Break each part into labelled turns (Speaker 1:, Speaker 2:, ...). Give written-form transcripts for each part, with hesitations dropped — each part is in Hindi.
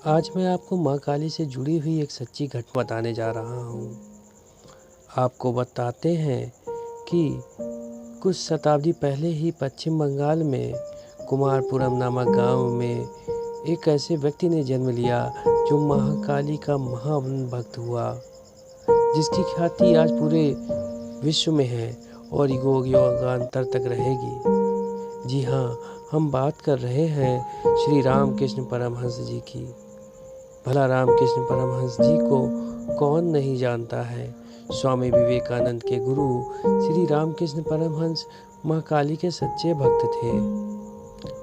Speaker 1: आज मैं आपको माँ काली से जुड़ी हुई एक सच्ची घटना बताने जा रहा हूँ। आपको बताते हैं कि कुछ शताब्दी पहले ही पश्चिम बंगाल में कुमारपुरम नामक गांव में एक ऐसे व्यक्ति ने जन्म लिया जो महाकाली का महान भक्त हुआ, जिसकी ख्याति आज पूरे विश्व में है और युगांतर तक रहेगी। जी हाँ, हम बात कर रहे हैं श्री रामकृष्ण परमहंस जी की। भला रामकृष्ण परमहंस जी को कौन नहीं जानता है। स्वामी विवेकानंद के गुरु श्री रामकृष्ण परमहंस माँ काली के सच्चे भक्त थे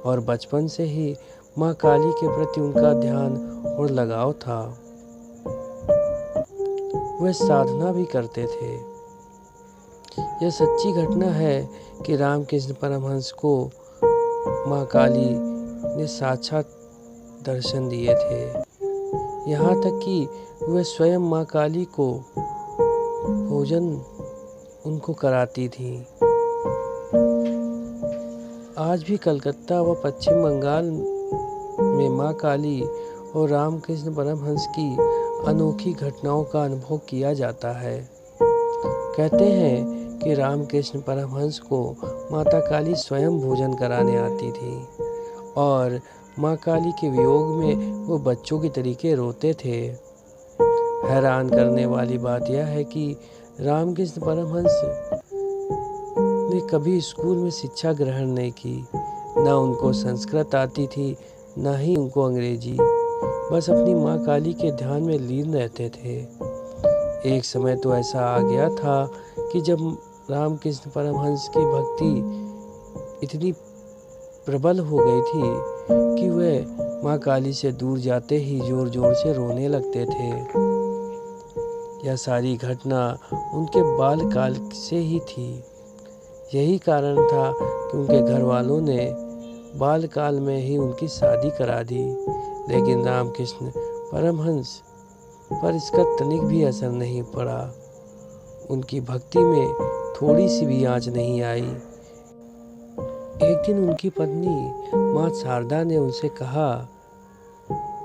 Speaker 1: और बचपन से ही माँ काली के प्रति उनका ध्यान और लगाव था। वह साधना भी करते थे। यह सच्ची घटना है कि रामकृष्ण परमहंस को माँ काली ने साक्षात दर्शन दिए थे। यहाँ तक कि वह स्वयं माँ काली को भोजन उनको कराती थी। आज भी कलकत्ता व पश्चिम बंगाल में माँ काली और रामकृष्ण परमहंस की अनोखी घटनाओं का अनुभव किया जाता है। कहते हैं कि रामकृष्ण परमहंस को माता काली स्वयं भोजन कराने आती थी और माँ काली के वियोग में वो बच्चों की तरीके रोते थे। हैरान करने वाली बात यह है कि रामकृष्ण परमहंस ने कभी स्कूल में शिक्षा ग्रहण नहीं की। न उनको संस्कृत आती थी, न ही उनको अंग्रेजी। बस अपनी माँ काली के ध्यान में लीन रहते थे। एक समय तो ऐसा आ गया था कि जब रामकृष्ण परमहंस की भक्ति इतनी प्रबल हो गई थी कि वह माँ काली से दूर जाते ही जोर जोर से रोने लगते थे। यह सारी घटना उनके बालकाल से ही थी। यही कारण था कि उनके घर वालों ने बालकाल में ही उनकी शादी करा दी, लेकिन रामकृष्ण परमहंस पर इसका तनिक भी असर नहीं पड़ा। उनकी भक्ति में थोड़ी सी भी आँच नहीं आई। एक दिन उनकी पत्नी माँ शारदा ने उनसे कहा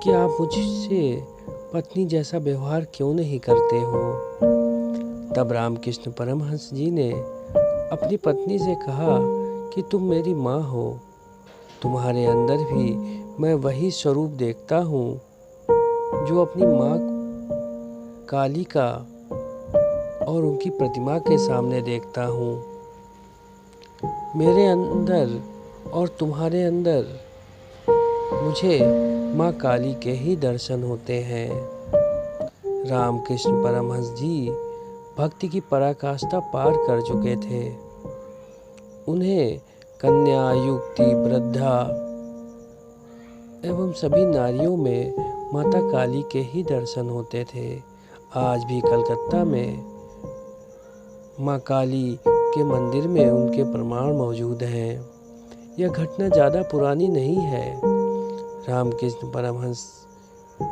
Speaker 1: कि आप मुझसे पत्नी जैसा व्यवहार क्यों नहीं करते हो। तब रामकृष्ण परमहंस जी ने अपनी पत्नी से कहा कि तुम मेरी माँ हो, तुम्हारे अंदर भी मैं वही स्वरूप देखता हूँ जो अपनी माँ काली का और उनकी प्रतिमा के सामने देखता हूँ। मेरे अंदर और तुम्हारे अंदर मुझे माँ काली के ही दर्शन होते हैं। रामकृष्ण परमहंस जी भक्ति की पराकाष्ठा पार कर चुके थे। उन्हें कन्या, युवती, वृद्धा एवं सभी नारियों में माता काली के ही दर्शन होते थे। आज भी कलकत्ता में माँ काली के मंदिर में उनके प्रमाण मौजूद हैं। यह घटना ज़्यादा पुरानी नहीं है। रामकृष्ण परमहंस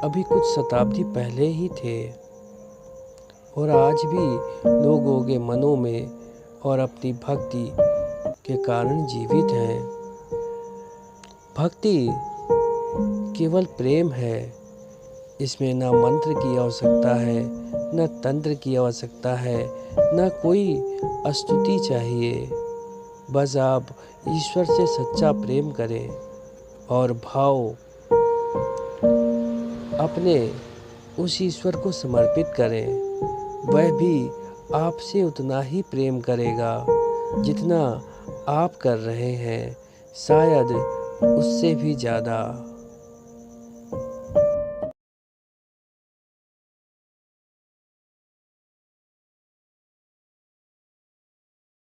Speaker 1: अभी कुछ शताब्दी पहले ही थे और आज भी लोगों के मनों में और अपनी भक्ति के कारण जीवित हैं। भक्ति केवल प्रेम है। इसमें न मंत्र की आवश्यकता है, न तंत्र की आवश्यकता है, न कोई स्तुति चाहिए। बस आप ईश्वर से सच्चा प्रेम करें और भाव अपने उस ईश्वर को समर्पित करें। वह भी आपसे उतना ही प्रेम करेगा जितना आप कर रहे हैं, शायद उससे भी ज़्यादा।